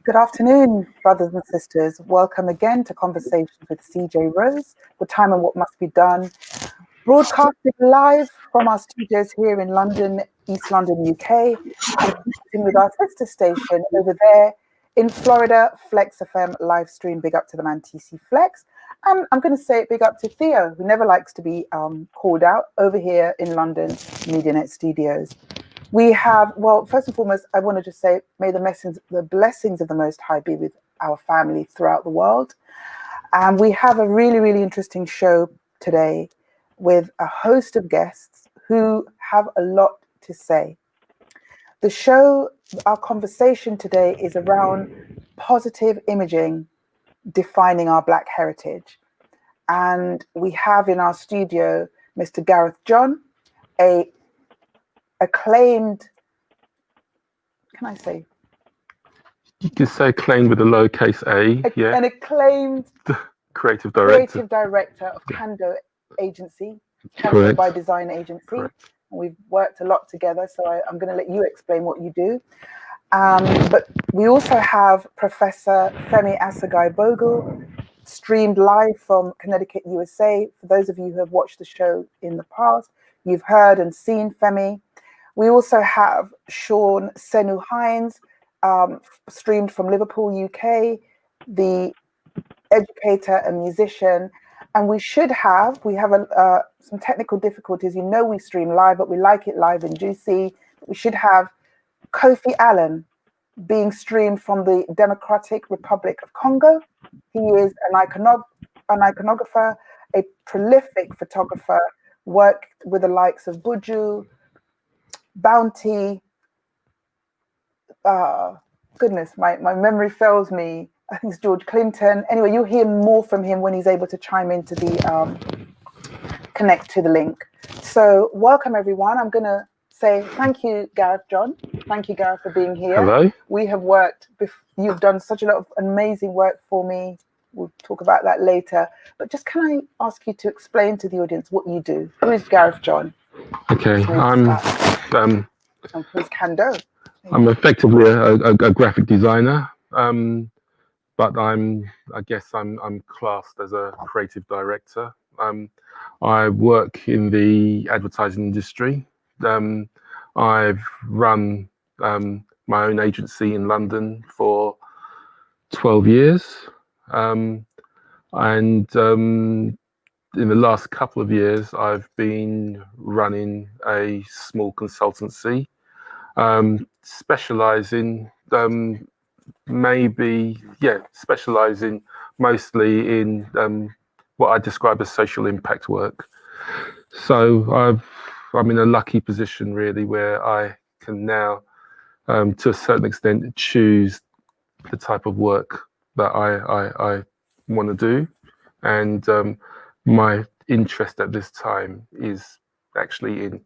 Good afternoon, brothers and sisters. Welcome again to Conversations with CJ Rose, The Time and What Must Be Done, broadcasting live from our studios here in London, East London, UK, and connecting with our sister station over there in Florida, Flex FM live stream. Big up to the man TC Flex. And I'm going to say big up to Theo, who never likes to be called out, over here in London, MediaNet Studios. We have, well, first and foremost, I want to just say, may the blessings of the Most High be with our family throughout the world. And we have a really, really interesting show today with a host of guests who have a lot to say. The show, our conversation today is around positive imaging defining our Black heritage. And we have in our studio Mr. Gareth John, a acclaimed, can I say? You can say acclaimed with a lowercase a, yeah. An acclaimed creative director of Kando Agency, Kando by Design Agency. Correct. And we've worked a lot together, so I'm going to let you explain what you do. But we also have Professor Femi Asagai-Bogle, streamed live from Connecticut, USA. For those of you who have watched the show in the past, you've heard and seen Femi. We also have Sean Senu-Hines, streamed from Liverpool, UK, the educator and musician. And we have some technical difficulties. You know, we stream live, but we like it live and juicy. We should have Kofi Allen being streamed from the Democratic Republic of Congo. He is an iconographer, a prolific photographer, worked with the likes of Buju, Bounty, goodness, my memory fails me. I think it's George Clinton. Anyway, you'll hear more from him when he's able to chime into the connect to the link. So welcome everyone. I'm going to say thank you, Gareth John. Thank you, Gareth, for being here. Hello. We have worked, you've done such a lot of amazing work for me. We'll talk about that later. But just can I ask you to explain to the audience what you do? Who is Gareth John? Okay, Who's Kando? I'm effectively a graphic designer, but I guess I'm classed as a creative director. I work in the advertising industry. I've run my own agency in London for 12 years. And in the last couple of years, I've been running a small consultancy, specializing mostly in what I describe as social impact work. So I'm in a lucky position really where I can now, to a certain extent, choose the type of work that I want to do. And my interest at this time is actually in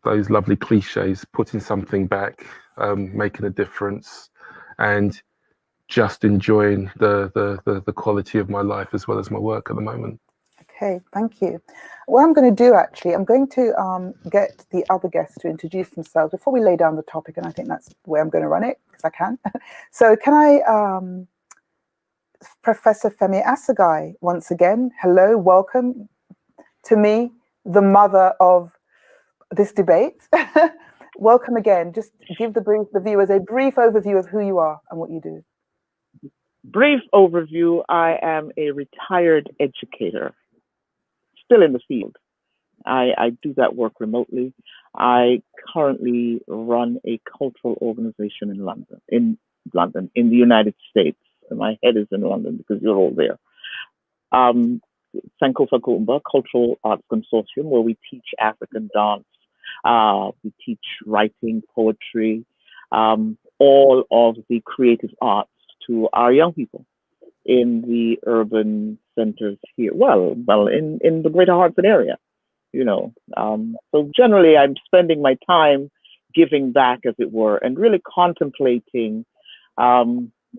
those lovely cliches, putting something back, making a difference, and just enjoying the quality of my life as well as my work at the moment. Okay, thank you. What I'm going to do, actually, I'm going to get the other guests to introduce themselves before we lay down the topic, and I think that's the way I'm going to run it, because I can. So can I, Professor Femi Asagai, once again, hello, welcome to me, the mother of this debate. Welcome again. Just give the viewers a brief overview of who you are and what you do. Brief overview, I am a retired educator, still in the field. I do that work remotely. I currently run a cultural organization in London, in the United States. My head is in London because you're all there. Sankofa Kumba Cultural Arts Consortium, where we teach African dance, we teach writing, poetry, all of the creative arts to our young people. in the urban centers here. Well, in the Greater Hartford area, So generally, I'm spending my time giving back, as it were, and really contemplating a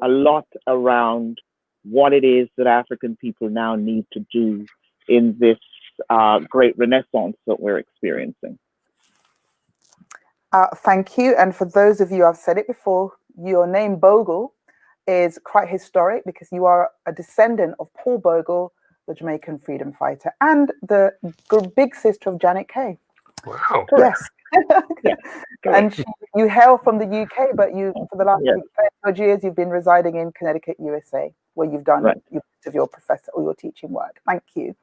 lot around what it is that African people now need to do in this great renaissance that we're experiencing. Thank you. And for those of you, I've said it before, your name Bogle is quite historic because you are a descendant of Paul Bogle, the Jamaican freedom fighter, and the big sister of Janet Kay. Wow. Yes. Yeah. And you hail from the UK, but for the last 30 years, you've been residing in Connecticut, USA, where you've done your professor or your teaching work. Thank you.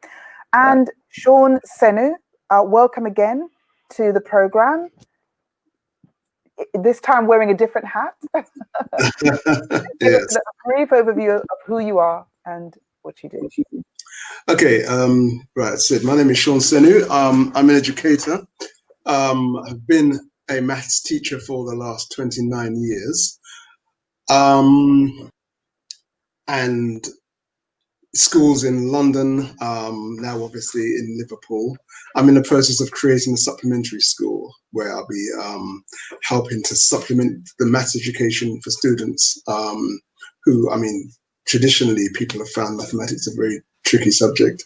And Sean Senu, welcome again to the program. This time wearing a different hat. Give us a brief overview of who you are and what you do. Okay, right, Sid, my name is Sean Senu. I'm an educator. I've been a maths teacher for the last 29 years. And schools in London, now obviously in Liverpool. I'm in the process of creating a supplementary school where I'll be helping to supplement the maths education for students who, traditionally people have found mathematics a very tricky subject.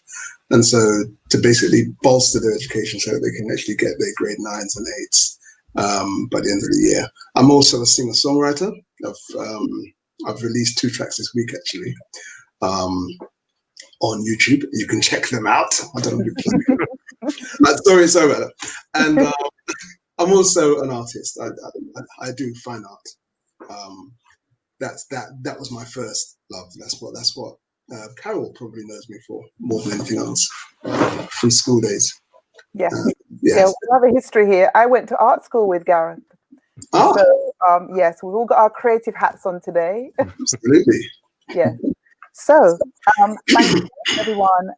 And so to basically bolster their education so that they can actually get their grade 9s and 8s by the end of the year. I'm also a singer-songwriter. I've released 2 tracks this week, actually. On YouTube, you can check them out. I don't know if you're sorry about that. And I'm also an artist. I do fine art. That was my first love. That's what Carol probably knows me for more than anything else from school days. Yes. Yeah, we have a history here. I went to art school with Gareth. So yes, we've all got our creative hats on today. Absolutely. Yeah. So, thank you, everyone.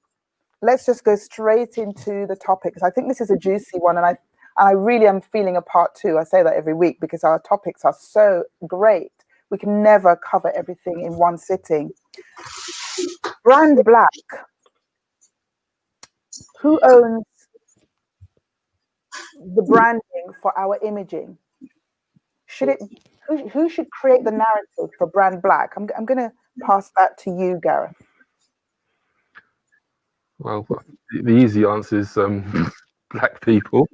Let's just go straight into the topics. I think this is a juicy one, and I really am feeling a part 2. I say that every week because our topics are so great. We can never cover everything in one sitting. Brand Black. Who owns the branding for our imaging? Who should create the narrative for Brand Black? I'm going to pass that to you, Gareth. Well, the easy answer is Black people.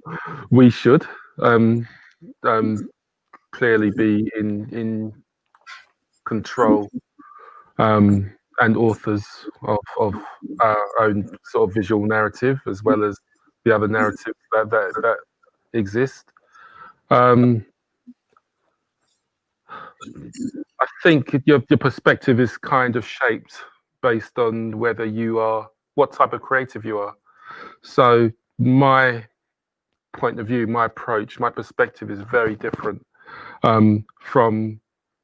We should clearly be in control and authors of our own sort of visual narrative, as well as the other narratives that exist. I think your perspective is kind of shaped based on what type of creative you are. So my point of view, my approach, my perspective is very different from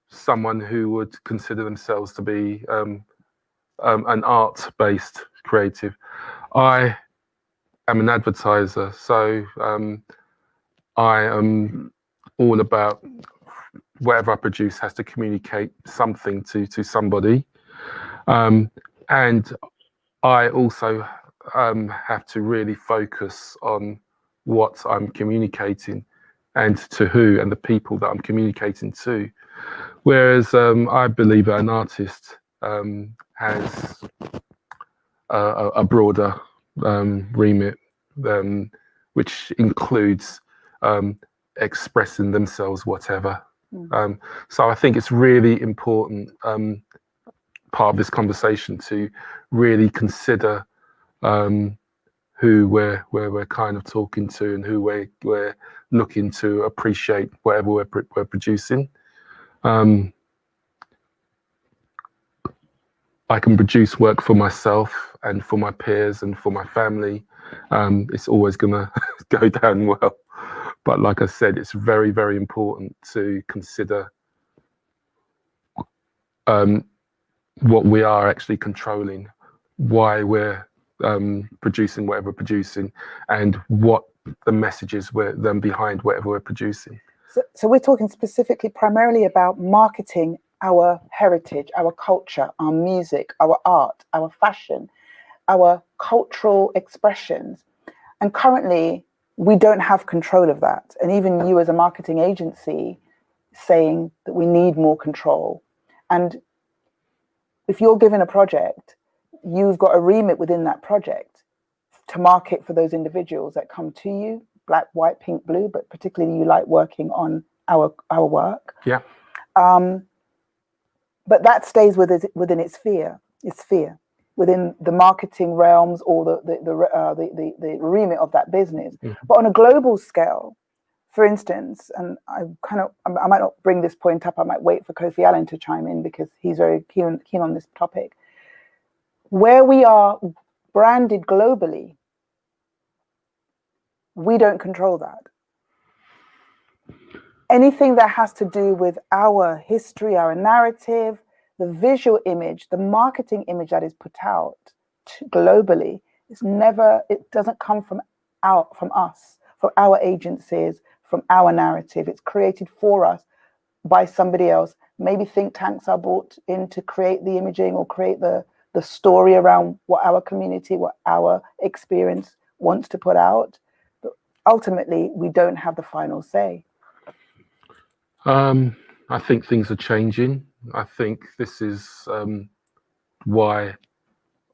someone who would consider themselves to be an art-based creative. I am an advertiser, so I am all about whatever I produce has to communicate something to somebody. And I also have to really focus on what I'm communicating and to who and the people that I'm communicating to. Whereas I believe that an artist has a broader remit, which includes expressing themselves, whatever. So I think it's really important part of this conversation to really consider who we're kind of talking to and who we're looking to appreciate whatever we're producing. I can produce work for myself and for my peers and for my family. It's always gonna go down well. But like I said, it's very, very important to consider what we are actually controlling, why we're producing whatever we're producing, and what the messages were then behind whatever we're producing. So we're talking specifically primarily about marketing our heritage, our culture, our music, our art, our fashion, our cultural expressions. And currently, we don't have control of that. And even you as a marketing agency saying that we need more control. And if you're given a project, you've got a remit within that project to market for those individuals that come to you, black, white, pink, blue, but particularly you like working on our work. Yeah. But that stays within its sphere, within the marketing realms or the remit of that business. Mm-hmm. But on a global scale, for instance, and I might not bring this point up, I might wait for Kofi Allen to chime in because he's very keen on this topic. Where we are branded globally, we don't control that. Anything that has to do with our history, our narrative, the visual image, the marketing image that is put out globally, it doesn't come from us, from our agencies, from our narrative. It's created for us by somebody else. Maybe think tanks are brought in to create the imaging or create the story around what our community, what our experience wants to put out. But ultimately, we don't have the final say. I think things are changing. I think this is why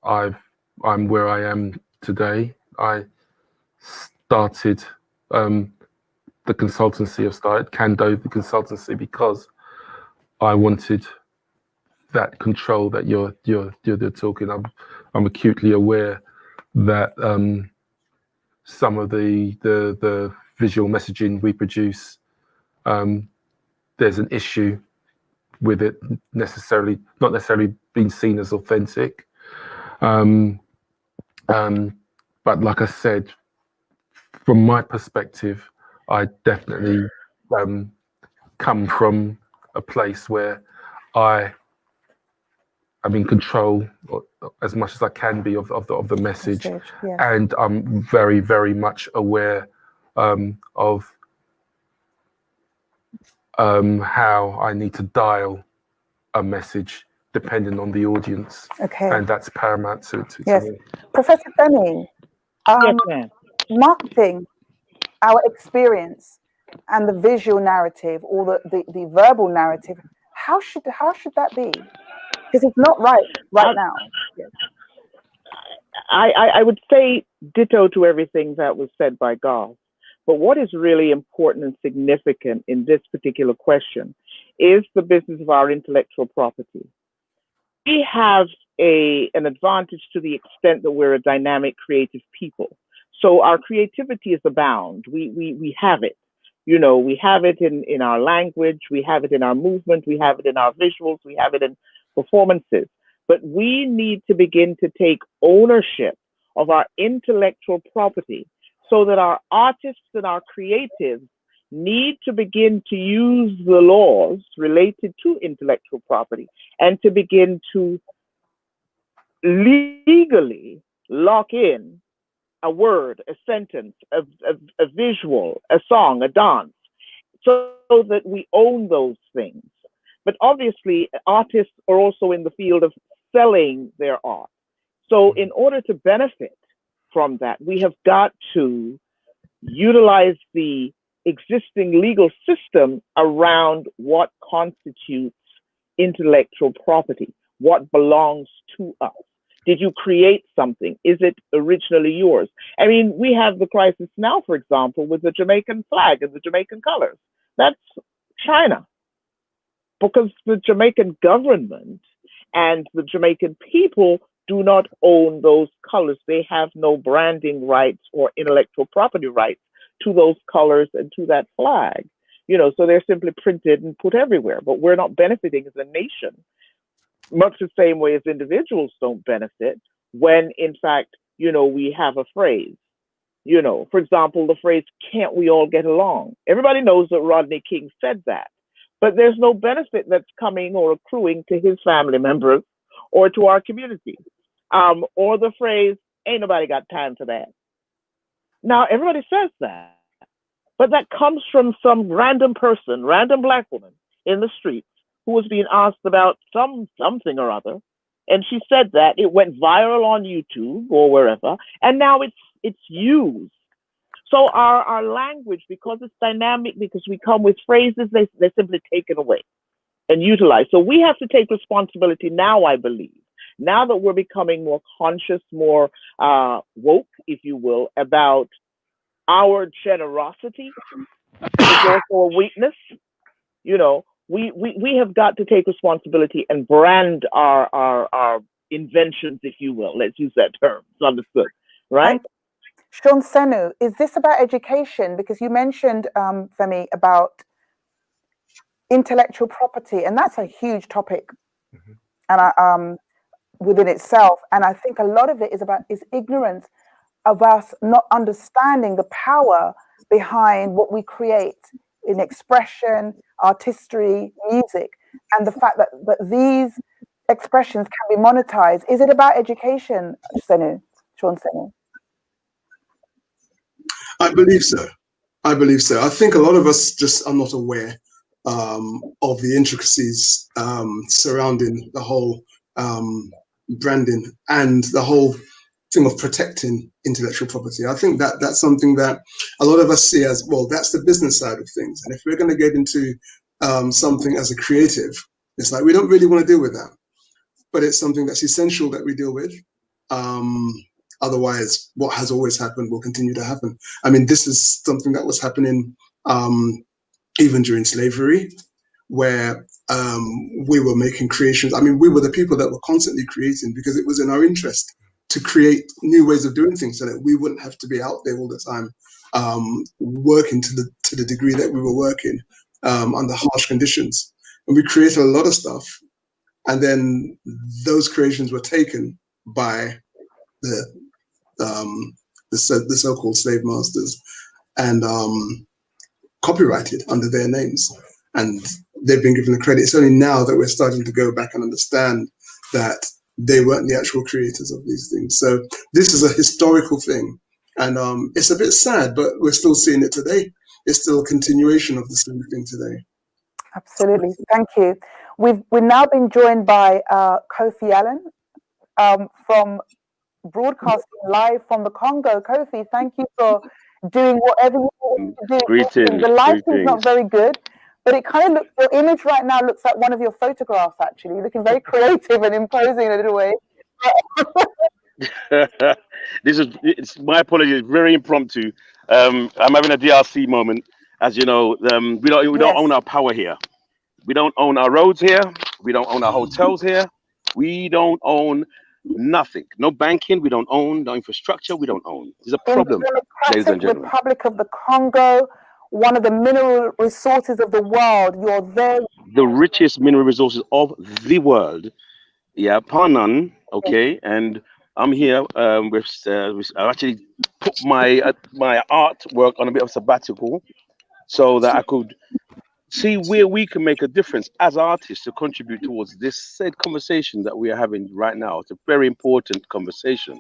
I'm where I am today. I started the consultancy. I've started Kando, the consultancy, because I wanted that control that you're talking. I'm acutely aware that some of the visual messaging we produce, there's an issue with it not necessarily being seen as authentic. But like I said, from my perspective, I definitely come from a place where I'm in control as much as I can be of the message. Yeah. And I'm very, very much aware of how I need to dial a message depending on the audience. Okay. And that's paramount to Yes. me. Professor Femi, Yes, ma'am. marketing, our experience, and the visual narrative or the verbal narrative, how should that be? Because it's not right now. Yes. I would say ditto to everything that was said by Garth. But what is really important and significant in this particular question is the business of our intellectual property. We have an advantage to the extent that we're a dynamic, creative people. So our creativity is abound. We have it. You know, we have it in our language, we have it in our movement, we have it in our visuals, we have it in performances. But we need to begin to take ownership of our intellectual property so that our artists and our creatives need to begin to use the laws related to intellectual property and to begin to legally lock in a word, a sentence, a visual, a song, a dance, so that we own those things. But obviously, artists are also in the field of selling their art. So in order to benefit from that, we have got to utilize the existing legal system around what constitutes intellectual property, what belongs to us. Did you create something? Is it originally yours? I mean, we have the crisis now, for example, with the Jamaican flag and the Jamaican colors. That's China. Because the Jamaican government and the Jamaican people do not own those colors. They have no branding rights or intellectual property rights to those colors and to that flag. You know, so they're simply printed and put everywhere, but we're not benefiting as a nation, much the same way as individuals don't benefit when, in fact, you know, we have a phrase. You know, for example, the phrase, can't we all get along? Everybody knows that Rodney King said that, but there's no benefit that's coming or accruing to his family members or to our community. Or the phrase, ain't nobody got time for that. Now, everybody says that, but that comes from some random person, random Black woman in the streets who was being asked about something or other, and she said that it went viral on YouTube or wherever, and now it's used. So our language, because it's dynamic, because we come with phrases, they're simply taken away and utilized. So we have to take responsibility now, I believe. Now that we're becoming more conscious, more woke, if you will, about our generosity is also a weakness. You know, we have got to take responsibility and brand our inventions, if you will. Let's use that term. It's understood, right? And Sean Senu, is this about education? Because you mentioned, Femi, about intellectual property, and that's a huge topic, and within itself. And I think a lot of it is ignorance of us not understanding the power behind what we create in expression, artistry, music, and the fact that these expressions can be monetized. Is it about education, Sean Senu? I believe so. I think a lot of us just are not aware of the intricacies surrounding the whole branding and the whole thing of protecting intellectual property. I think that that's something that a lot of us see as, well, that's the business side of things. And if we're going to get into something as a creative, it's like we don't really want to deal with that. But it's something that's essential that we deal with. Otherwise, what has always happened will continue to happen. I mean, this is something that was happening even during slavery, where we were making creations. I mean, we were the people that were constantly creating because it was in our interest to create new ways of doing things so that we wouldn't have to be out there all the time working to the degree that we were working under harsh conditions. And we created a lot of stuff, and then those creations were taken by the so-called slave masters and copyrighted under their names, and they've been given the credit. It's only now that we're starting to go back and understand that they weren't the actual creators of these things. So this is a historical thing, and it's a bit sad, but we're still seeing it today. It's still a continuation of the same thing today. Absolutely, thank you. We've now been joined by Kofi Allen from broadcasting live from the Congo. Kofi, thank you for doing whatever you want to do. Greetings. The lighting's not very good, but it kind of looks, your image right now looks like one of your photographs, actually. You're looking very creative and imposing in a little way. It's my apologies, very impromptu. I'm having a DRC moment. As you know, we don't own our power here. We don't own our roads here. We don't own our hotels here. We don't own nothing. No banking. We don't own. No infrastructure. We don't own. There's a problem, ladies and gentlemen. Republic of the Congo, one of the mineral resources of the world. You're there. The richest mineral resources of the world. Yeah, par none. Okay, and I'm here with I actually put my artwork on a bit of sabbatical so that I could see where we can make a difference as artists to contribute towards this said conversation that we are having right now. It's a very important conversation.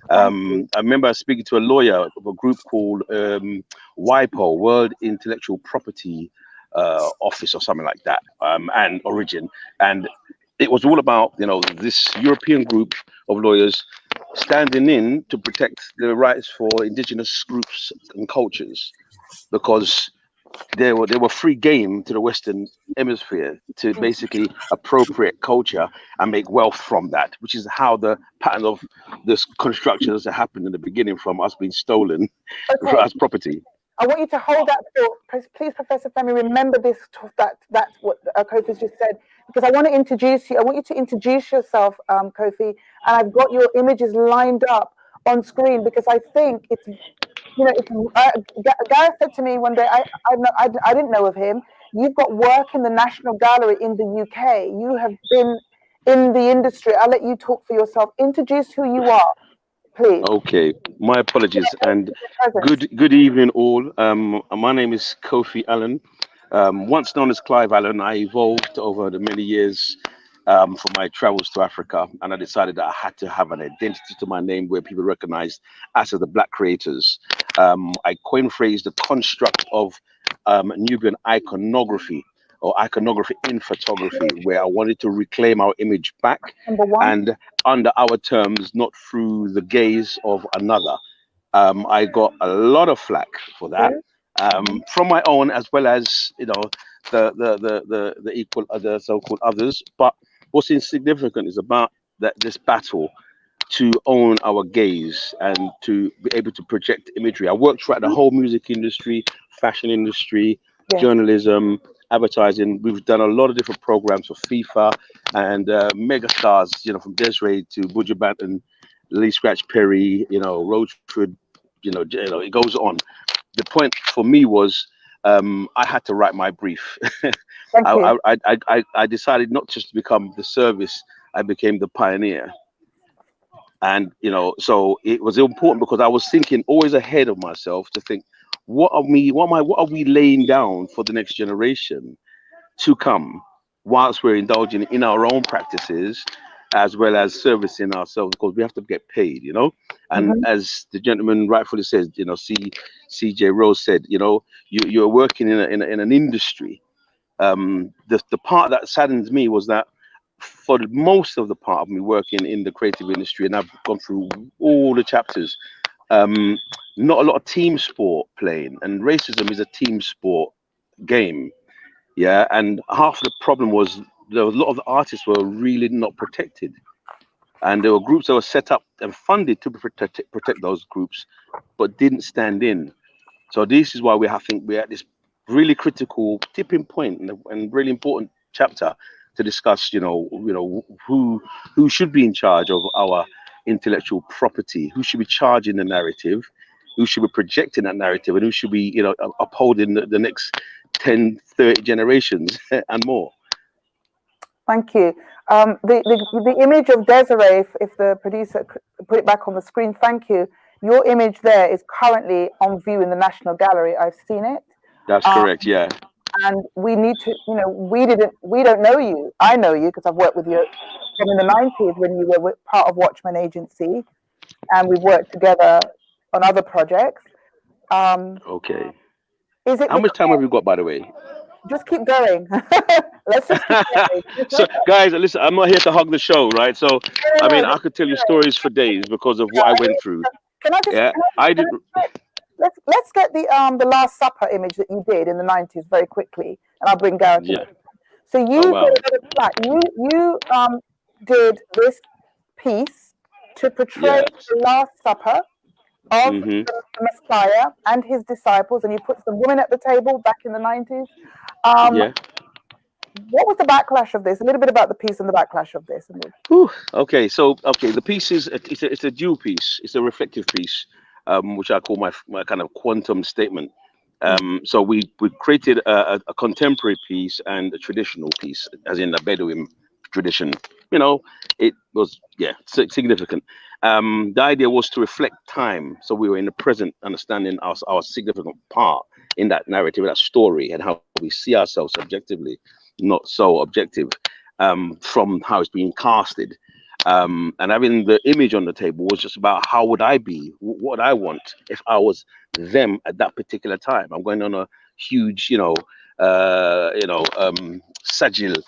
I remember speaking to a lawyer of a group called WIPO, World Intellectual Property Office or something like that, and Origin. And it was all about, you know, this European group of lawyers standing in to protect the rights for indigenous groups and cultures, because they were free game to the Western Hemisphere to basically appropriate culture and make wealth from that, which is how the pattern of this constructions that happened in the beginning, from us being stolen as property. I want you to hold that thought. Please, Professor Femi, remember this, that's what Kofi's just said, because I want to introduce you. I want you to introduce yourself, Kofi, and I've got your images lined up on screen because I think it's, you know, Gareth said to me one day, I didn't know of him. You've got work in the National Gallery in the UK. You have been in the industry. I'll let you talk for yourself. Introduce who you are, please. Okay, my apologies, and good evening all. My name is Kofi Allen, once known as Clive Allen. I evolved over the many years for my travels to Africa, and I decided that I had to have an identity to my name where people recognized us as the Black creators. I coined phrase the construct of Nubian iconography, or iconography in photography, where I wanted to reclaim our image back, Number one. and under our terms, not through the gaze of another. I got a lot of flack for that, from my own, as well as, you know, the equal other so-called others. But what's insignificant is about this battle to own our gaze and to be able to project imagery. I worked throughout the whole music industry, fashion industry, Yes. journalism, advertising. We've done a lot of different programs for FIFA and mega stars, you know, from Desiree to Buju Banton, Lee Scratch Perry, you know, Roachford, you know, it goes on. The point for me was, I had to write my brief. Thank you. I decided not just to become the service, I became the pioneer. And, you know, so it was important because I was thinking always ahead of myself to think, what are we laying down for the next generation to come, whilst we're indulging in our own practices, as well as servicing ourselves, because we have to get paid, you know. And as the gentleman rightfully says, you know, CJ Rose said, you know, you're working in an industry. The part that saddens me was that for most of the part of me working in the creative industry, and I've gone through all the chapters, not a lot of team sport playing, and racism is a team sport game. Yeah, and half the problem was there was a lot of the artists were really not protected, and there were groups that were set up and funded to protect those groups, but didn't stand in. So this is why I think we're at this really critical tipping point and really important chapter to discuss, you know, who should be in charge of our intellectual property, who should be charging the narrative, who should be projecting that narrative, and who should be, you know, upholding the next 10, 30 generations and more. Thank you. The image of Desiree, if the producer could put it back on the screen, thank you. Your image there is currently on view in the National Gallery. I've seen it. That's correct, yeah. And we need to, you know, we don't know you. I know you because I've worked with you from in the 90s when you were part of Watchman Agency, and we've worked together on other projects. Okay. Is it how much time have you got, by the way? Just keep going. Let's just keep going. So, guys, listen, I'm not here to hug the show, right? So, I mean, I could tell you stories for days because of what I went through. Can I just? I did. Let's get the Last Supper image that you did in the 90s very quickly, and I'll bring Gareth. Yeah. So you did this piece to portray the Last Supper of the Messiah and his disciples, and you put some women at the table back in the 90s. What was the backlash of this? A little bit about the piece and the backlash of this. Okay, so the piece is it's a dual piece. It's a reflective piece, which I call my kind of quantum statement. So we created a contemporary piece and a traditional piece, as in the Bedouin tradition. You know, it was significant. The idea was to reflect time, so we were in the present, understanding our significant part in that narrative, that story, and how we see ourselves subjectively, not so objective, from how it's being casted. And having the image on the table was just about how would I be, what would I want if I was them at that particular time. I'm going on a huge, Sajil,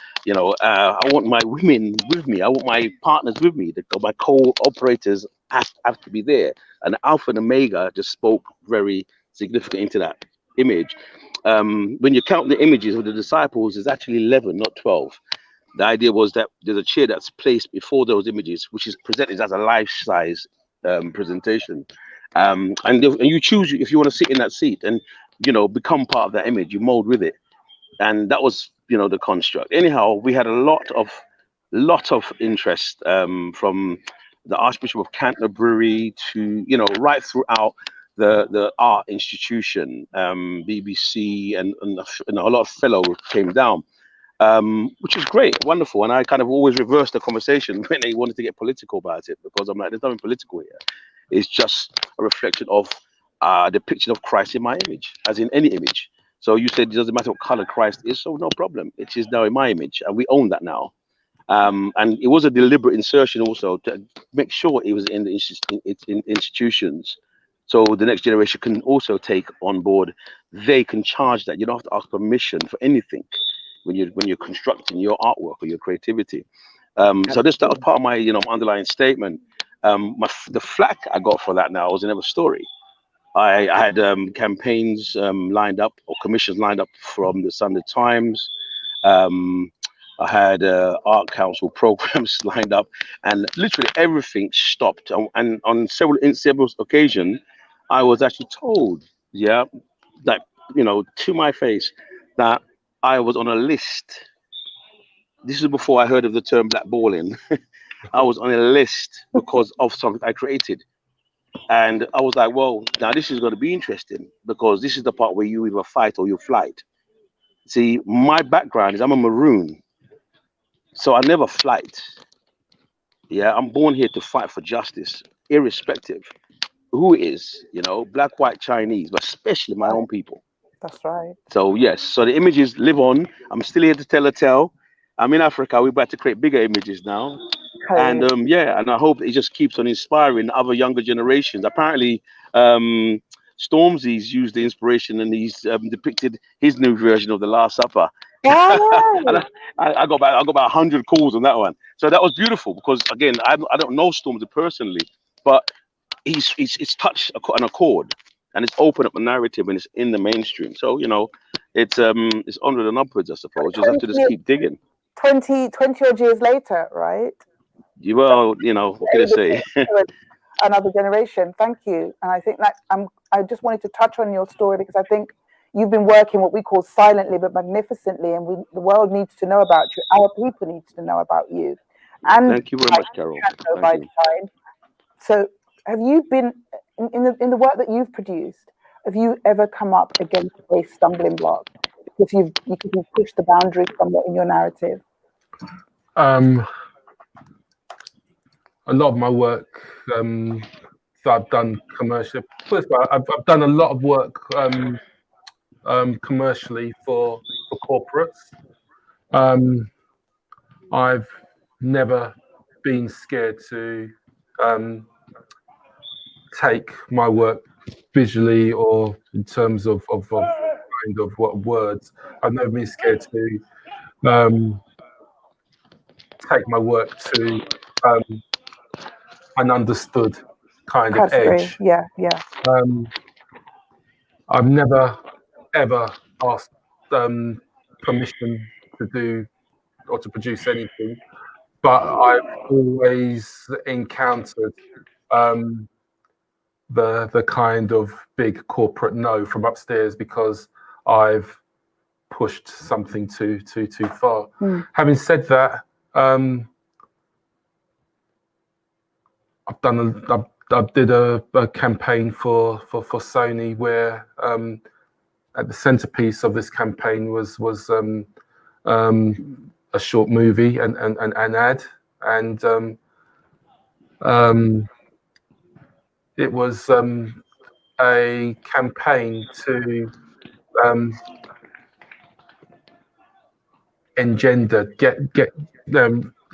I want my women with me. I want my partners with me. My co-operators have to be there. And Alpha and Omega just spoke very significant into that image. When you count the images of the disciples, it's actually 11, not 12. The idea was that there's a chair that's placed before those images, which is presented as a life-size presentation. And you choose if you want to sit in that seat and, become part of that image. You mold with it. And that was, the construct. Anyhow, we had a lot of interest from the Archbishop of Canterbury to, right throughout the art institution, BBC, and a lot of fellows came down. Which is great, wonderful. And I kind of always reversed the conversation when they wanted to get political about it, because I'm like, there's nothing political here. It's just a reflection of the depiction of Christ in my image, as in any image. So you said it doesn't matter what color Christ is, so no problem. It is now in my image, and we own that now. And it was a deliberate insertion also to make sure it was in the institutions, so the next generation can also take on board. They can charge that. You don't have to ask permission for anything. when you're constructing your artwork or your creativity. So that was part of my underlying statement. The flack I got for that now was another story. I had campaigns lined up or commissions lined up from the Sunday Times. I had art council programs lined up, and literally everything stopped. And on several occasions, I was actually told, that to my face, that I was on a list. This is before I heard of the term blackballing. I was on a list because of something I created. And I was like, well, now this is going to be interesting, because this is the part where you either fight or you flight. See, my background is I'm a Maroon, so I never flight. Yeah, I'm born here to fight for justice, irrespective who it is, black, white, Chinese, but especially my own people. That's right. So yes, so the images live on. I'm still here to tell a tale. I'm in Africa. We're about to create bigger images now. And and I hope it just keeps on inspiring other younger generations. Apparently, Stormzy's used the inspiration, and he's depicted his new version of The Last Supper. And I got about 100 calls on that one. So that was beautiful, because again, I don't know Stormzy personally, but he's touched an accord, and it's opened up a narrative, and it's in the mainstream. So it's onward and upwards, I suppose. You just have to just keep digging. 20 odd years later, right? Well, what can I say? Another generation. Thank you. And I think that I just wanted to touch on your story, because I think you've been working what we call silently but magnificently, and the world needs to know about you. Our people need to know about you. And thank you very much, Carol. So, have you been in the work that you've produced? Have you ever come up against a stumbling block because you've pushed the boundary somewhat in your narrative? A lot of my work that I've done commercially. First of all, I've done a lot of work commercially for corporates. I've never been scared to take my work visually or in terms of kind of what words. I've never been scared to take my work to an understood kind of edge. Yeah. I've never ever asked permission to do or to produce anything, but I've always encountered the kind of big corporate no from upstairs because I've pushed something too far. Having said that, I did a campaign for Sony where at the centerpiece of this campaign was a short movie and an ad, and it was a campaign to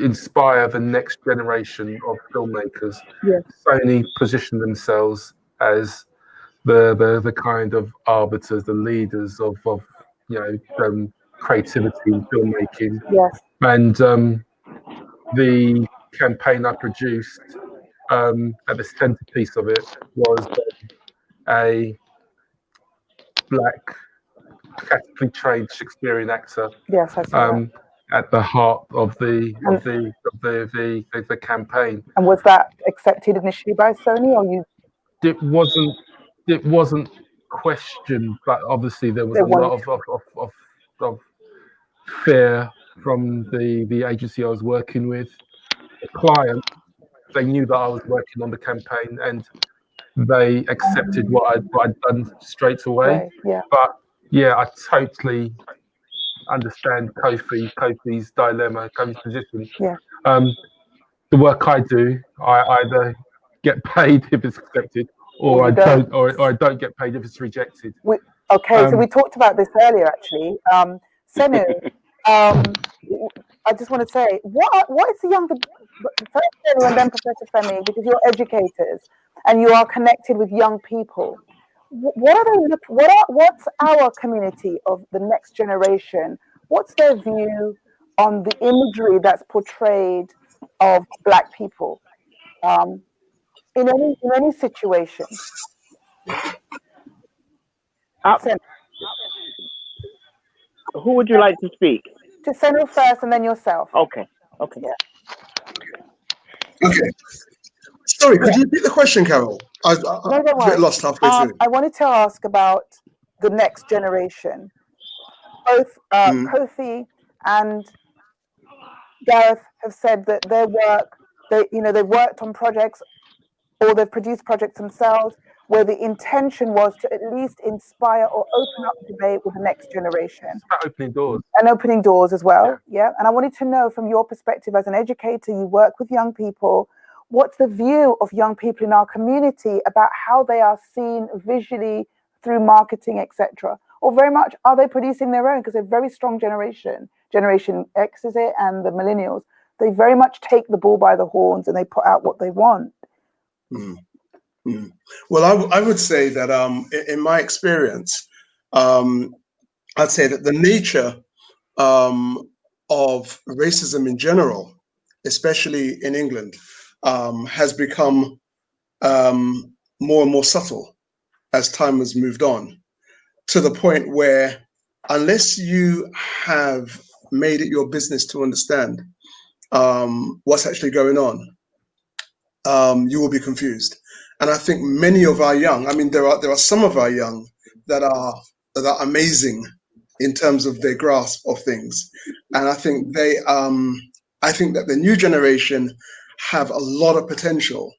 inspire the next generation of filmmakers. Yes. Sony positioned themselves as the kind of arbiters, the leaders of creativity in filmmaking. Yes. And the campaign I produced at the centerpiece of it was a black classically trained Shakespearean actor. Yes, I saw that. At the heart of the campaign. And was that accepted initially by Sony, or you? It wasn't questioned, but obviously there was a lot of fear from the agency I was working with. The client, they knew that I was working on the campaign, and they accepted what I'd done straight away. Right, yeah. But yeah, I totally understand Kofi's dilemma, Kofi's position. Yeah. The work I do, I either get paid if it's accepted, or I don't, or I don't get paid if it's rejected. So we talked about this earlier, actually. Senu, I just want to say, what is the younger, first Senu and then Professor Femi, because you're educators and you are connected with young people. What's our community of the next generation what's their view on the imagery that's portrayed of Black people in any situation? Sen- Who would you like to speak? to Senil first, and then yourself. Okay. Okay. Yeah. Okay. Sorry, could you repeat the question, Carol? I No, was don't a bit worry. lost halfway through. I wanted to ask about the next generation. Both Kofi and Gareth have said that their work, they've worked on projects or they've produced projects themselves where the intention was to at least inspire or open up debate with the next generation. Start opening doors. And opening doors as well. Yeah. And I wanted to know, from your perspective as an educator, you work with young people, what's the view of young people in our community about how they are seen visually through marketing, etc.? Or very much, are they producing their own? Because they're a very strong generation. Generation X is it, and the millennials. They very much take the bull by the horns and they put out what they want. Well, I would say that in my experience, I'd say that the nature of racism in general, especially in England, has become more and more subtle as time has moved on, to the point where unless you have made it your business to understand what's actually going on, you will be confused. And I think many of our young, I mean, there are some of our young that are amazing in terms of their grasp of things, and I think I think that the new generation have a lot of potential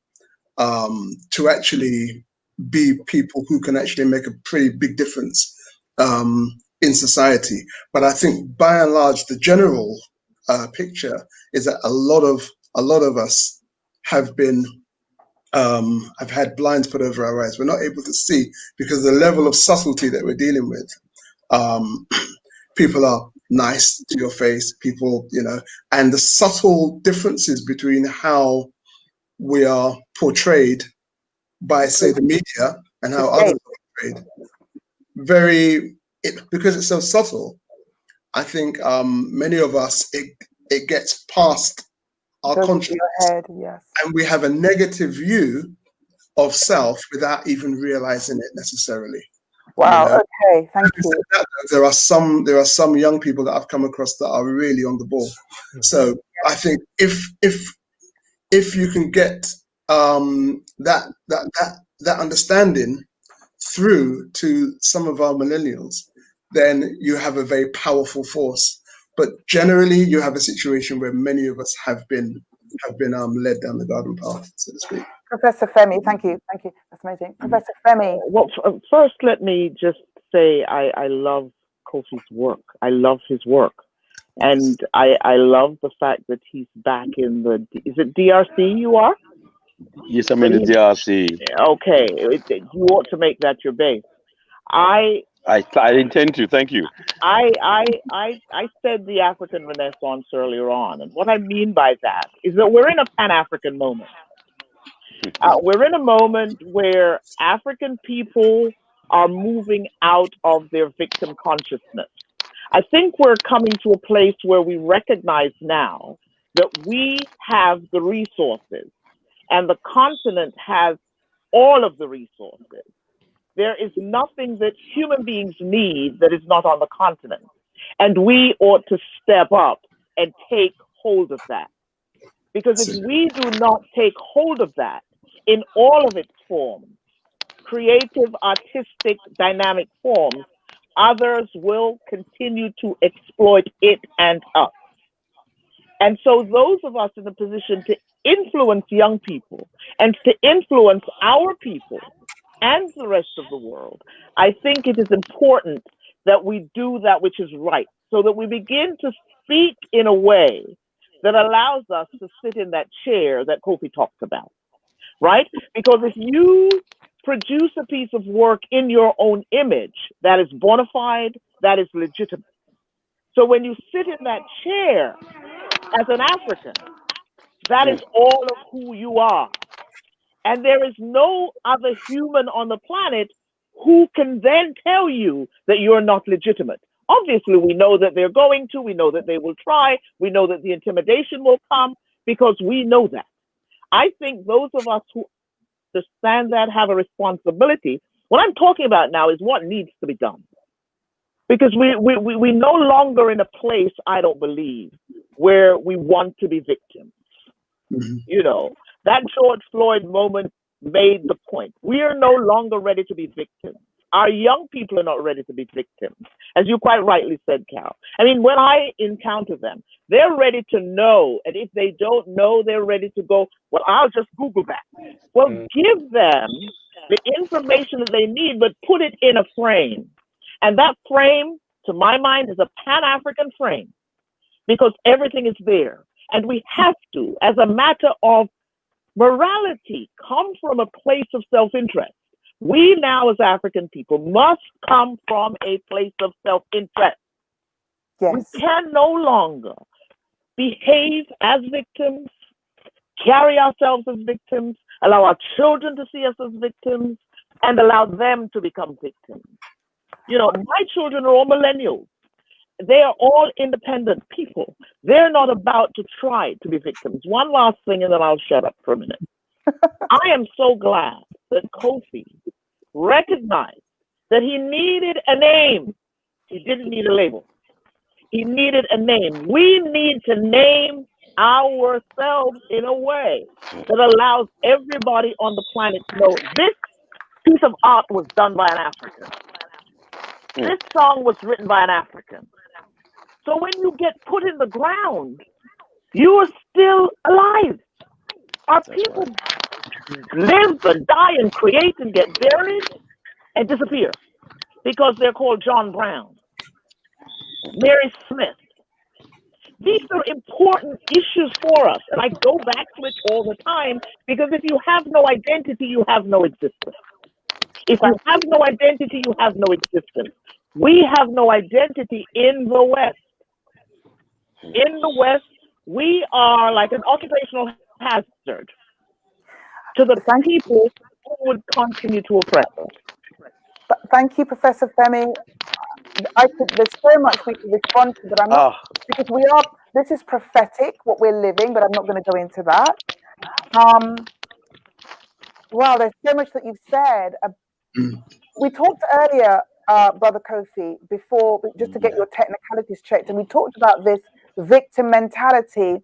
to actually be people who can actually make a pretty big difference in society. But I think by and large, the general picture is that a lot of us have been have had blinds put over our eyes. We're not able to see because of the level of subtlety that we're dealing with. People are nice to your face, people, and the subtle differences between how we are portrayed by, say, the media and how others are portrayed. Because it's so subtle, I think many of us, it gets past our consciousness, head, yes. and we have a negative view of self without even realizing it necessarily. Wow. Okay. Thank you. There are some young people that I've come across that are really on the ball. So I think if you can get that understanding through to some of our millennials, then you have a very powerful force. But generally, you have a situation where many of us have been led down the garden path, so to speak. Professor Femi, thank you. That's amazing. Professor Femi. Well, first, let me just say I love Kofi's work. I love his work. And I love the fact that he's back in is it DRC you are? Yes, I'm in the DRC. Okay, you ought to make that your base. I intend to. Thank you. I said the African Renaissance earlier on, and what I mean by that is that we're in a Pan-African moment. We're in a moment where African people are moving out of their victim consciousness. I think we're coming to a place where we recognize now that we have the resources and the continent has all of the resources. There is nothing that human beings need that is not on the continent. And we ought to step up and take hold of that. Because if we do not take hold of that in all of its forms, creative, artistic, dynamic forms, others will continue to exploit it and us. And so those of us in a position to influence young people and to influence our people and the rest of the world, I think it is important that we do that which is right, so that we begin to speak in a way that allows us to sit in that chair that Kofi talked about, right? Because if you produce a piece of work in your own image that is bona fide, that is legitimate. So when you sit in that chair as an African, that is all of who you are. And there is no other human on the planet who can then tell you that you're not legitimate. Obviously, we know that they're going to, we know that they will try, we know that the intimidation will come because we know that. I think those of us who understand that have a responsibility. What I'm talking about now is what needs to be done. Because we're no longer in a place, I don't believe, where we want to be victims. Mhm. You know, that George Floyd moment made the point. We are no longer ready to be victims. Our young people are not ready to be victims, as you quite rightly said, Carol. I mean, when I encounter them, they're ready to know. And if they don't know, they're ready to go, well, I'll just Google that. Well, give them the information that they need, but put it in a frame. And that frame, to my mind, is a Pan-African frame because everything is there. And we have to, as a matter of morality, come from a place of self-interest. We now, as African people, must come from a place of self-interest. Yes. We can no longer behave as victims, carry ourselves as victims, allow our children to see us as victims, and allow them to become victims. You know, my children are all millennials. They are all independent people. They're not about to try to be victims. One last thing, and then I'll shut up for a minute. I am so glad that Kofi recognized that he needed a name. He didn't need a label. He needed a name. We need to name ourselves in a way that allows everybody on the planet to know this piece of art was done by an African. This song was written by an African. So when you get put in the ground, you are still alive. Our people live and die and create and get buried and disappear because they're called John Brown, Mary Smith. These are important issues for us. And I go back to it all the time because if you have no identity, you have no existence. If you have no identity, you have no existence. We have no identity in the West. In the West, we are like an occupational hazard to the people who would continue to oppress us. Thank you, Professor Femi. There's so much we can respond to, but I'm not, because this is prophetic, what we're living, but I'm not going to go into that. Wow, there's so much that you've said. We talked earlier, Brother Kofi, before, just to get your technicalities checked, and we talked about this victim mentality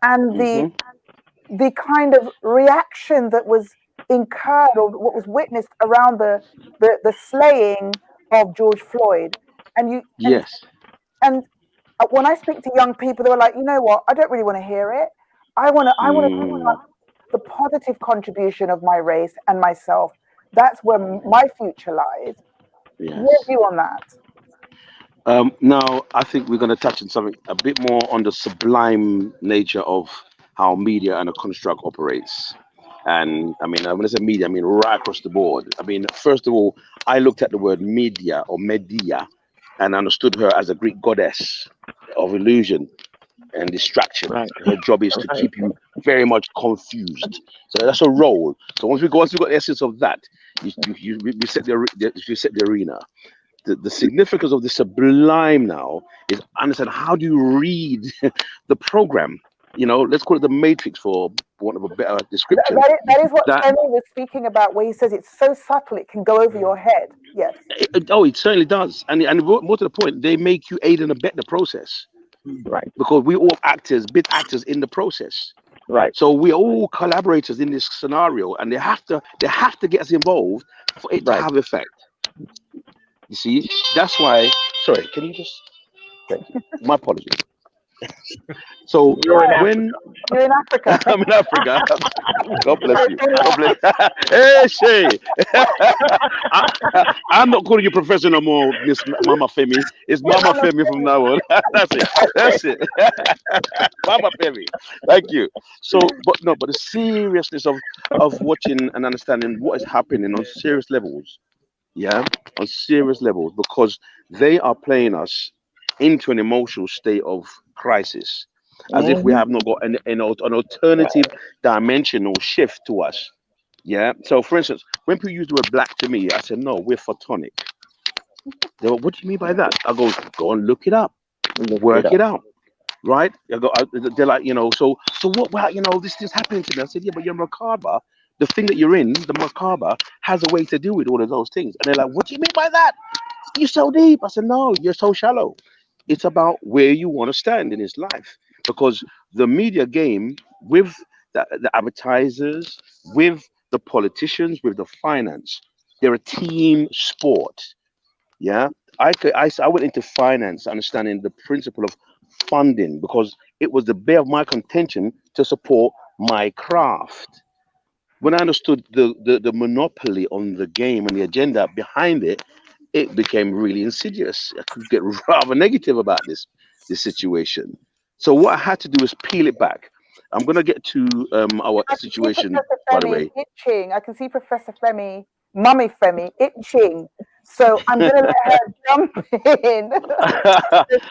and the kind of reaction that was incurred or what was witnessed around the slaying of George Floyd. And when I speak to young people, they were like, you know what, I don't really want to hear it. I want to talk about the positive contribution of my race and myself. That's where my future lies. Yes. Your view on that? Now, I think we're going to touch on something a bit more on the sublime nature of how media and a construct operates. And I mean, when I say media, I mean right across the board. I mean, first of all, I looked at the word media or media and understood her as a Greek goddess of illusion and distraction. Right. Her job is to keep you very much confused. So that's a role. So once we got the essence of that, you set the arena. The significance of the sublime now is understand how do you read the program. You know, let's call it the matrix for want of a better description. That is what Femi was speaking about, where he says it's so subtle it can go over your head. Yes. It certainly does. And more to the point, they make you aid and abet the process. Right. Because we all bit actors in the process. Right. So we're all collaborators in this scenario, and they have to get us involved for it to have effect. You see, that's why. Sorry, can you just? My apologies. So you're in Africa. I'm in Africa. God bless you. God bless you. Hey, Shay. I'm not calling you professor no more, Miss Mama Femi. It's Mama Femi from now on. That's it. Mama Femi. Thank you. So, but the seriousness of watching and understanding what is happening on serious levels. Yeah, on serious levels, because they are playing us into an emotional state of crisis, as if we have not got an alternative dimension or shift to us. Yeah. So, for instance, when people use the word black to me, I said, no, we're photonic. They were, what do you mean by that? I go and look it up, Look work it it up. out. Right? They're like, so what? Well, this is happening to me. I said, yeah, but you're Merkaba. The thing that you're in, the Merkaba, has a way to do with all of those things. And they're like, what do you mean by that? You're so deep. I said, no, you're so shallow. It's about where you want to stand in this life. Because the media game, with the advertisers, with the politicians, with the finance, they're a team sport. Yeah, I went into finance, understanding the principle of funding because it was the bit of my contention to support my craft. When I understood the monopoly on the game and the agenda behind it, it became really insidious. I could get rather negative about this situation. So what I had to do is peel it back. I'm gonna get to our I can see situation, Professor by the Femi way. itching. I can see Professor Femi, Mummy Femi, itching. So I'm going to let her jump in.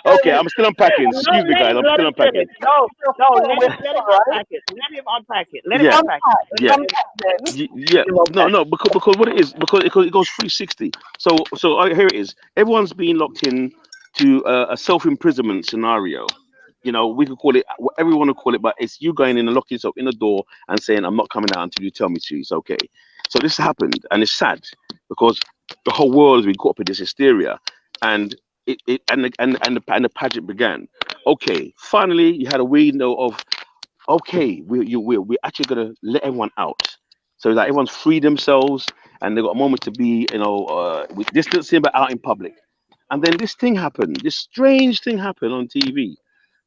Okay, I'm still unpacking. No, Excuse me, guys. I'm let still him unpacking. finish. No, no, We're let him all right. unpack it. Let him unpack it. Let him Yeah, unpack it. yeah. Unpack then. Yeah, Let him no, unpack no, because what it is, because it goes 360. Here it is. Everyone's being locked in to a self-imprisonment scenario. We could call it whatever you want to call it, but it's you going in and locking yourself in the door and saying, "I'm not coming out until you tell me to." It's okay. So this happened, and it's sad because the whole world has been caught up in this hysteria, and the pageant began. Okay, finally, you had a window of okay, we're actually gonna let everyone out, so that everyone's free themselves and they got a moment to be, with distancing but out in public. And then this thing happened, this strange thing happened on TV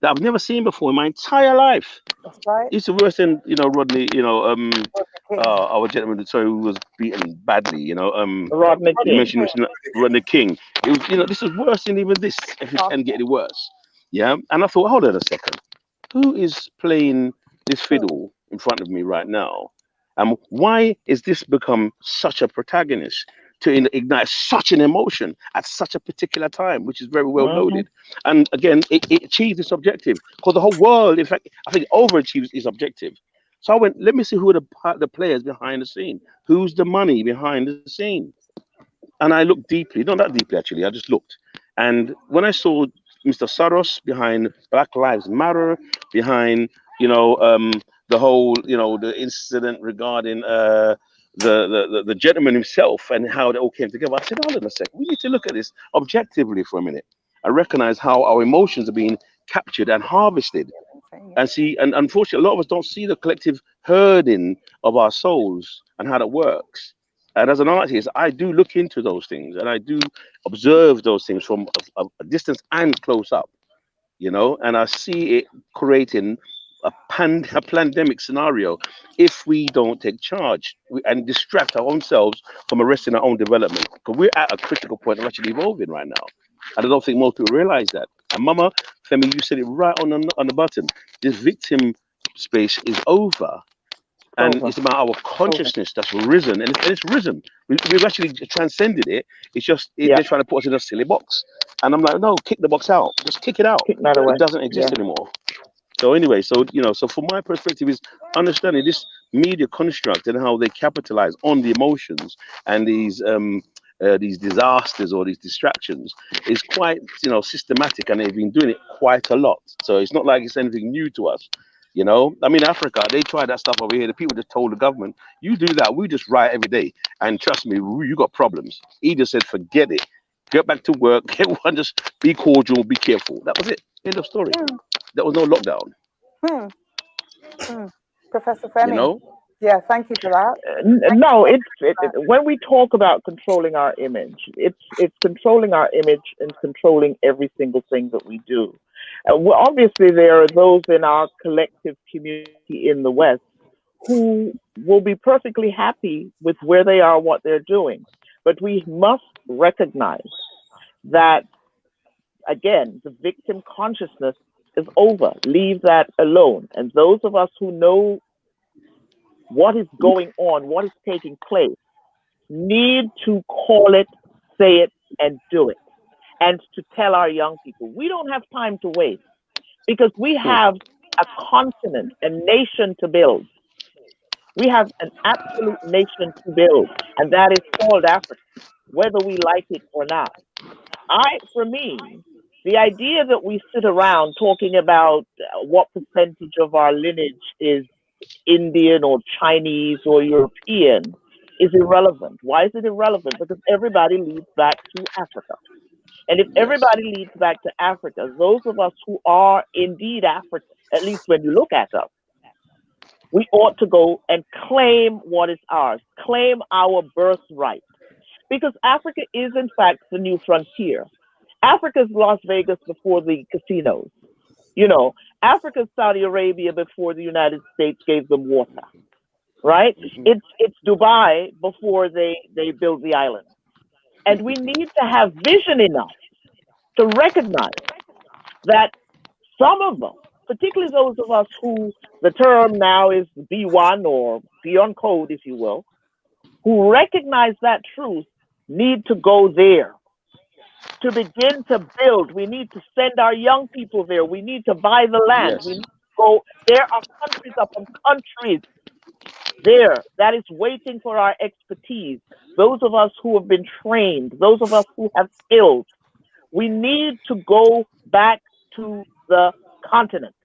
that I've never seen before in my entire life. That's right. It's worse than Rodney, King. our gentleman, sorry, who was beaten badly. Rodney You King. mentioned Rodney King. It was, this is worse than even this, if it can get any worse. Yeah, and I thought, hold on a second, who is playing this fiddle in front of me right now? Why is this become such a protagonist to ignite such an emotion at such a particular time, which is very well Mm-hmm. loaded? And again, it achieved its objective because the whole world, in fact, I think overachieved its objective. So I went, let me see who are the players behind the scene. Who's the money behind the scene? And I looked deeply, not that deeply actually. I just looked, and when I saw Mr. Soros behind Black Lives Matter, behind the whole the incident regarding the gentleman himself and how it all came together, I said, hold on a second, we need to look at this objectively for a minute. I recognize how our emotions are being captured and harvested, and see, and unfortunately, a lot of us don't see the collective herding of our souls and how that works. And as an artist, I do look into those things and I do observe those things from a distance and close up, and I see it creating a pandemic scenario if we don't take charge and distract our own selves from arresting our own development. Because we're at a critical point of actually evolving right now. And I don't think most people realize that. And Mama, Femi, you said it right on the button. This victim space is over. And Over. it's about our consciousness that's risen, and it's risen. We've actually transcended it. It's just Yeah. they're trying to put us in a silly box, and I'm like, no, kick the box out. Just kick it out. Kick that away. It doesn't exist anymore. So anyway, so from my perspective is understanding this media construct and how they capitalize on the emotions and these disasters or these distractions is quite systematic, and they've been doing it quite a lot. So it's not like it's anything new to us. I mean, Africa, they tried that stuff over here. The people just told the government, you do that, we just riot every day. And trust me, you got problems. He just said, forget it. Get back to work. Everyone just be cordial, be careful. That was it. End of story. There was no lockdown, Hmm. Professor Femi. you know? Yeah, thank you for that. No, when we talk about controlling our image, it's controlling our image and controlling every single thing that we do. Well, obviously, there are those in our collective community in the West who will be perfectly happy with where they are, what they're doing. But we must recognize that, again, the victim consciousness is over. Leave that alone. And those of us who know what is going on, what is taking place, need to call it, say it, and do it. And to tell our young people, we don't have time to waste because we have a continent, a nation to build. We have an absolute nation to build, and that is called Africa, whether we like it or not. For me, the idea that we sit around talking about what percentage of our lineage is Indian or Chinese or European is irrelevant. Why is it irrelevant? Because everybody leads back to Africa. And if Yes. everybody leads back to Africa, those of us who are indeed African, at least when you look at us, we ought to go and claim what is ours, claim our birthright. Because Africa is, in fact, the new frontier. Africa's Las Vegas before the casinos. You know, Africa's Saudi Arabia before the United States gave them water, right? Mhm. It's Dubai before they build the island. And we need to have vision enough to recognize that some of us, particularly those of us who the term now is B1 or beyond code, if you will, who recognize that truth, need to go there to begin to build. We need to send our young people there. We need to buy the land. We Yes. need to go. There are countries upon countries there that is waiting for our expertise. Those of us who have been trained, those of us who have skills, we need to go back to the continent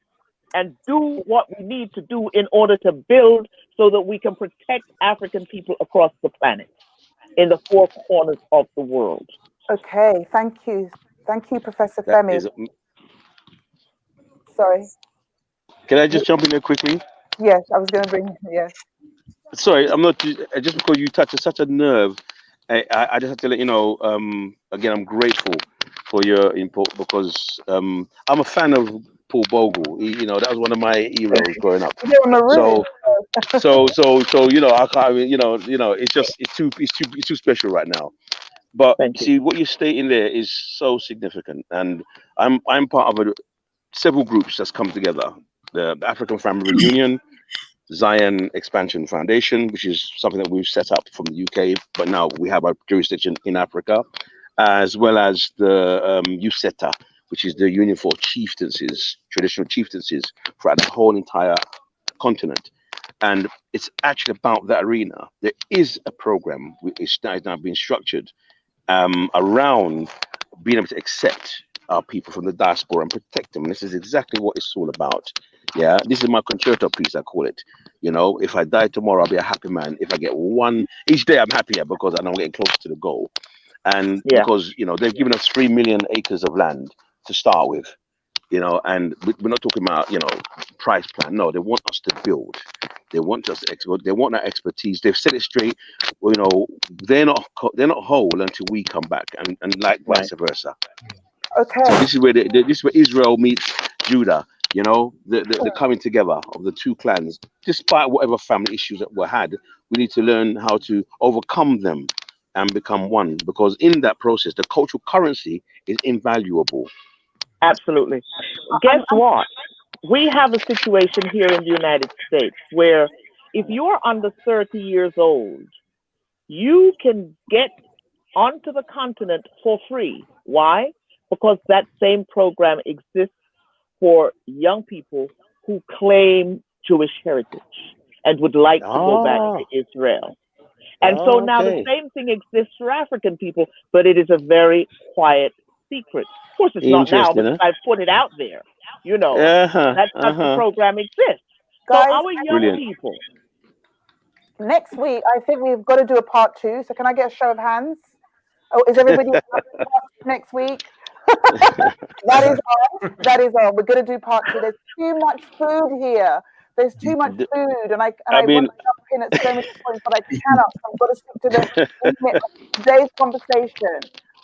and do what we need to do in order to build so that we can protect African people across the planet in the four corners of the world. Okay, thank you. Thank you, Professor That Femi. is. Sorry. Can I just jump in there quickly? Yes, I was going to bring, yes. Sorry, I'm not just because you touched such a nerve. I just have to let you know. Again, I'm grateful for your input because I'm a fan of Paul Bogle. That was one of my heroes growing up. You're a maroon. So I can't. It's too special right now. But Thank you. see, what you're stating there is so significant, and I'm part of several groups that's come together. The African Family Reunion, Zion Expansion Foundation, which is something that we've set up from the UK, but now we have our jurisdiction in Africa, as well as the USETA, which is the Union for Chieftaincies, traditional chieftaincies throughout the whole entire continent. And it's actually about that arena. There is a program which is now being structured around being able to accept our people from the diaspora and protect them. And this is exactly what it's all about. Yeah, this is my concerto piece, I call it. If I die tomorrow, I'll be a happy man. If I get one, each day I'm happier because I know I'm getting closer to the goal. And Yeah. because, they've given us 3 million acres of land to start with, and we're not talking about, price plan. No, they want us to build. They want us to export. They want that expertise. They've said it straight. Well, they're not whole until we come back, and like vice versa. Okay. So this is where this is where Israel meets Judah. The coming together of the two clans, despite whatever family issues that were had, we need to learn how to overcome them and become one. Because in that process, the cultural currency is invaluable. Absolutely. Guess what? We have a situation here in the United States where if you're under 30 years old, you can get onto the continent for free. Why? Because that same program exists for young people who claim Jewish heritage and would like to go back to Israel. And so now the same thing exists for African people, but it is a very quiet secret. Of course, it's not now, but I've put it out there. That's how the program exists. Guys, so our young people. Next week, I think we've got to do a part 2. So can I get a show of hands? Oh, is everybody next week? That is all. We're going to do part 2. There's too much food here. There's too much food, and I want to jump in at so many points, but I cannot. So I've got to stick to the limit of today's conversation,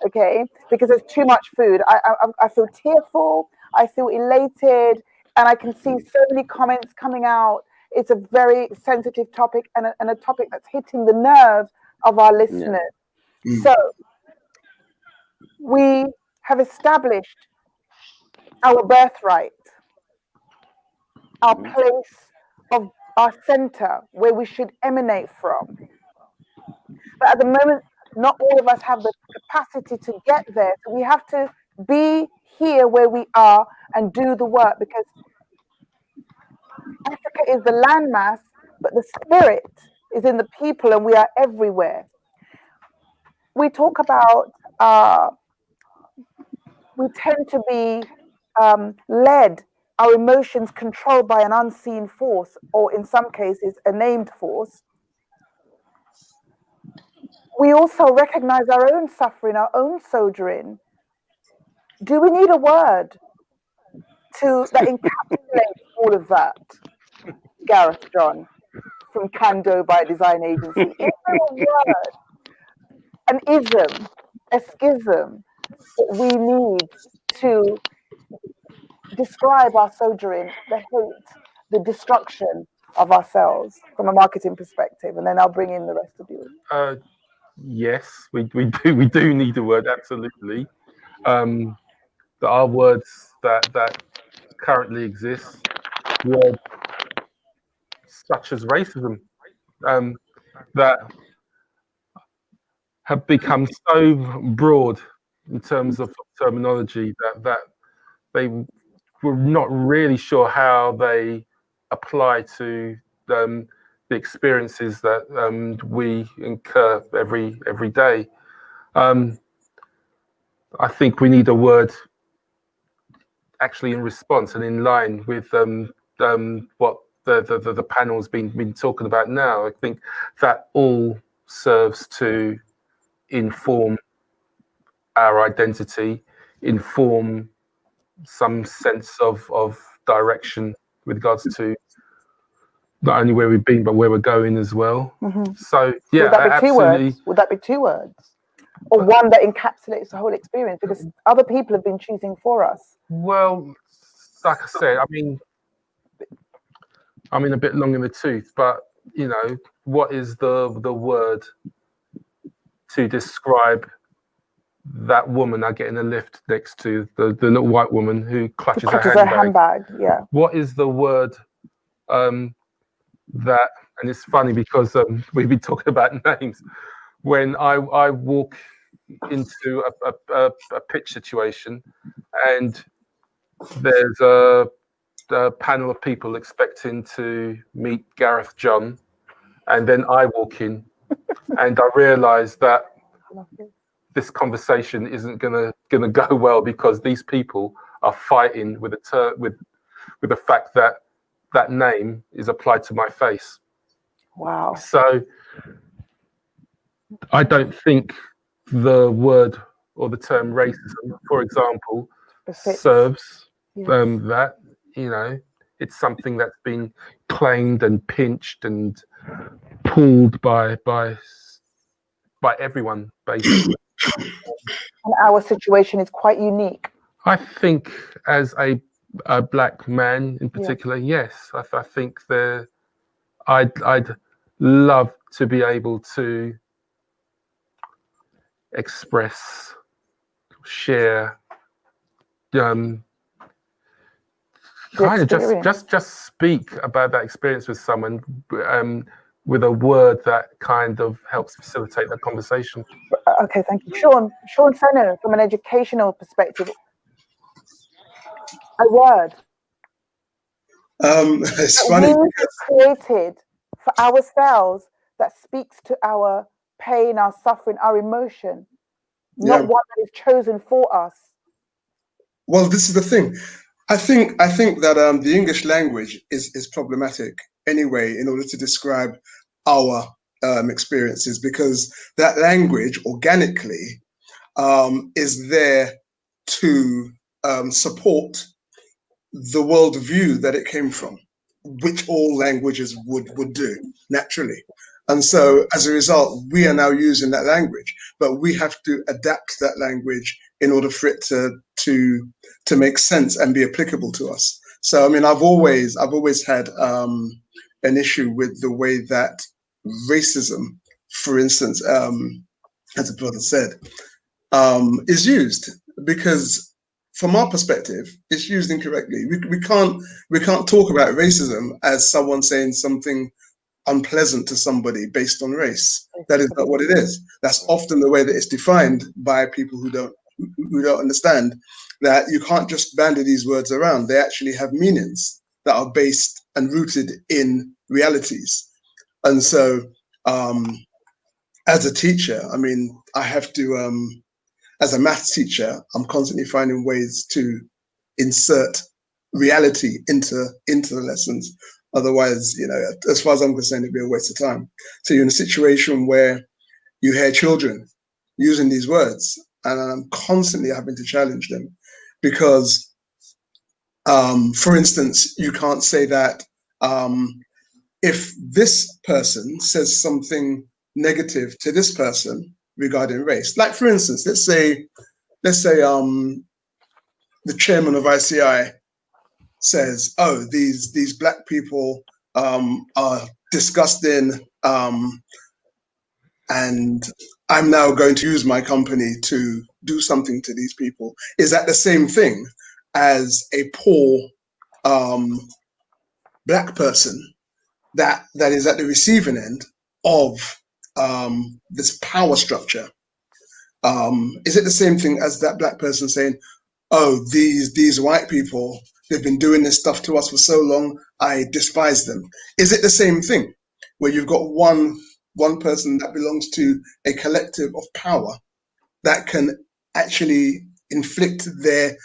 okay? Because there's too much food. I feel tearful. I feel elated, and I can see so many comments coming out. It's a very sensitive topic and a topic that's hitting the nerve of our listeners. Yeah. So we have established our birthright, our place of our center, where we should emanate from. But at the moment, not all of us have the capacity to get there. So we have to be here where we are and do the work, because Africa is the landmass, but the spirit is in the people, and we are everywhere. We talk about we tend to be led, our emotions controlled by an unseen force, or in some cases, a named force. We also recognize our own suffering, our own sojourn. Do we need a word that encapsulates all of that? Gareth John from Kando by Design Agency. Is there a word, an ism, a schism that we need to describe our sojourn, the hate, the destruction of ourselves from a marketing perspective? And then I'll bring in the rest of you. Yes, we do need a word, absolutely. There are words that currently exist, words such as racism, that have become so broad in terms of terminology that they were not really sure how they apply to the experiences that we incur every day. I think we need a word actually in response and in line with what the panel's been talking about now. I think that all serves to inform our identity, inform some sense of direction with regards to not only where we've been but where we're going as well. Mm-hmm. So yeah, would that be absolutely. 2 words? Would that be 2 words? Or one that encapsulates the whole experience, because other people have been choosing for us? Well, like I said, I mean a bit long in the tooth, but you know, what is the word to describe that woman I get in the lift next to, the little white woman who clutches her handbag? Yeah. What is the word that, and it's funny because we've been talking about names. When I walk into a pitch situation and there's a panel of people expecting to meet Gareth John, and then I walk in and I realize that this conversation isn't gonna go well because these people are fighting with the fact that that name is applied to my face. Wow. So I don't think the word or the term racism, for example, serves that. You know, it's something that's been claimed and pinched and pulled by everyone, basically. And our situation is quite unique. I think as a black man in particular, yes, I think I'd love to be able to express, share, kind of just speak about that experience with someone with a word that kind of helps facilitate that conversation. Okay, thank you. Sean Fenner, from an educational perspective, a word it's funny we created for ourselves that speaks to our pain, our suffering, our emotion, not one that is chosen for us. Well, this is the thing. I think that the English language is problematic anyway in order to describe our experiences, because that language organically is there to support the worldview that it came from, which all languages would do naturally. And so as a result, we are now using that language, but we have to adapt that language in order for it to make sense and be applicable to us. So I mean, I've always had an issue with the way that racism, for instance, as a brother said, is used, because from our perspective, it's used incorrectly. We can't talk about racism as someone saying something unpleasant to somebody based on race. That is not what it is. That's often the way that it's defined by people who don't understand that you can't just bandy these words around. They actually have meanings that are based and rooted in realities. And so as a teacher, I mean, I have to as a maths teacher, I'm constantly finding ways to insert reality into the lessons. Otherwise, as far as I'm concerned, it'd be a waste of time. So you're in a situation where you hear children using these words, and I'm constantly having to challenge them because, for instance, you can't say that if this person says something negative to this person regarding race, like for instance, let's say the chairman of ICI says, "Oh, these black people are disgusting, and I'm now going to use my company to do something to these people." Is that the same thing as a poor black person that is at the receiving end of this power structure? Is it the same thing as that black person saying, "Oh, these white people, they've been doing this stuff to us for so long, I despise them"? Is it the same thing where you've got one person that belongs to a collective of power that can actually inflict their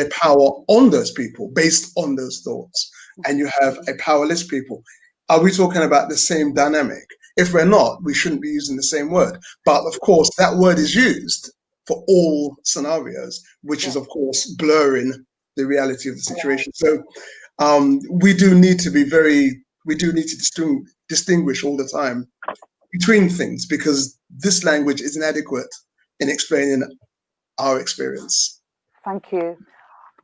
power on those people based on those thoughts, and you have a powerless people? Are we talking about the same dynamic? If we're not, we shouldn't be using the same word. But of course, that word is used for all scenarios, which is of course blurring the reality of the situation. So we do need to distinguish all the time between things, because this language is inadequate in explaining our experience. Thank you.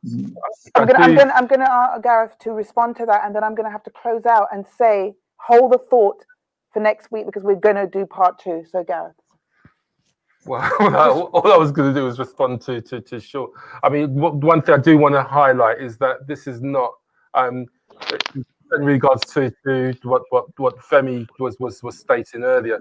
Mhm. I'm gonna ask Gareth to respond to that, and then I'm gonna have to close out and say, hold the thought for next week because we're gonna do part 2. So Gareth. Well, all I was going to do was respond to Sean. I mean, one thing I do want to highlight is that this is not, in regards to what Femi was stating earlier.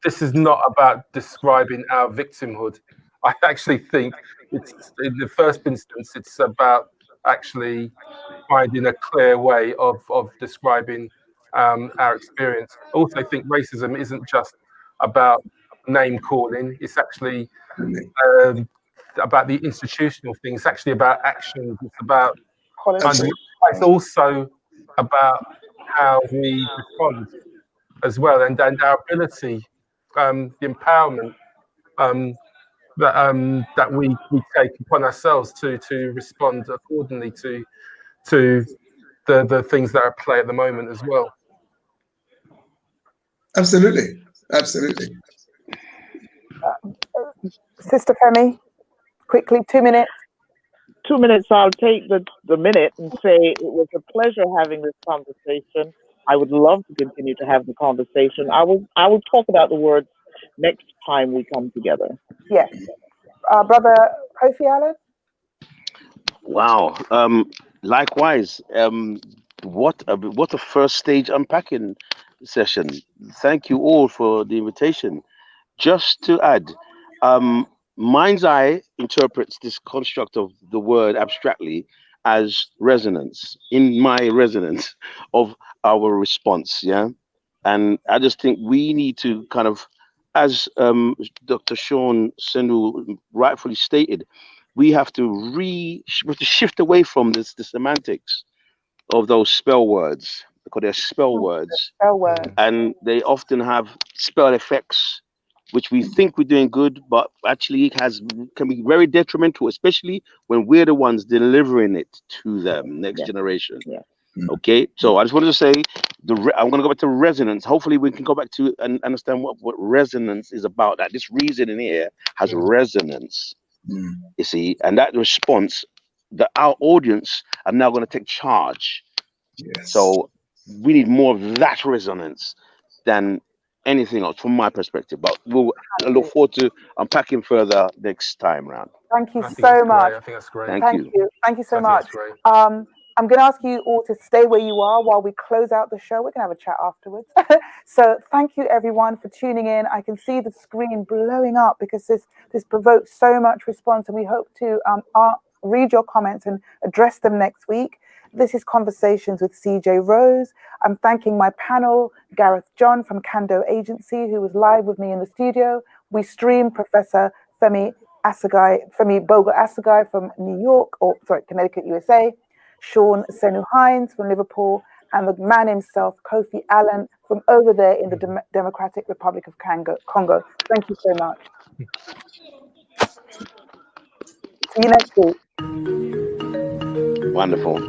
This is not about describing our victimhood. I actually think it's, in the first instance, it's about actually finding a clear way of describing our experience. I also think racism isn't just about name calling. It's actually about the institutional thing. It's actually about actions. It's about, Absolutely. it's also about how we respond as well, and our ability, the empowerment that we take upon ourselves to respond accordingly to the things that are at play at the moment as well. Absolutely. Sister Femi, quickly, 2 minutes. 2 minutes. I'll take the minute and say it was a pleasure having this conversation. I would love to continue to have the conversation. I will talk about the words next time we come together. Yes. Brother Kofi Allen? Wow. Likewise. What a first stage unpacking session. Thank you all for the invitation. Just to add, Mind's Eye interprets this construct of the word abstractly as resonance, in my resonance of our response. Yeah. And I just think we need to kind of, as Dr. Sean Senu rightfully stated, we have to shift away from the semantics of those spell words, because they're spell words, and they often have spell effects, which we think we're doing good, but actually can be very detrimental, especially when we're the ones delivering it to them, next generation. Yeah. Okay, so I just wanted to say, I'm going to go back to resonance. Hopefully we can go back to and understand what resonance is about, that this reason in here has resonance, you see, and that response, that our audience are now going to take charge. Yes. So we need more of that resonance than anything else from my perspective, but I look forward to unpacking further next time round. Thank you so much. I think that's great. Thank you. Thank you so much. I'm going to ask you all to stay where you are while we close out the show. We're going to have a chat afterwards. So thank you everyone for tuning in. I can see the screen blowing up because this provoked so much response, and we hope to read your comments and address them next week. This is Conversations with CJ Rose. I'm thanking my panel, Gareth John from Kando Agency, who was live with me in the studio. We stream Professor Femi Bogle Asagai from New York, Connecticut, USA, Sean Senu Hines from Liverpool, and the man himself, Kofi Allen, from over there in the Democratic Republic of Congo. Thank you so much. See you next week. Wonderful.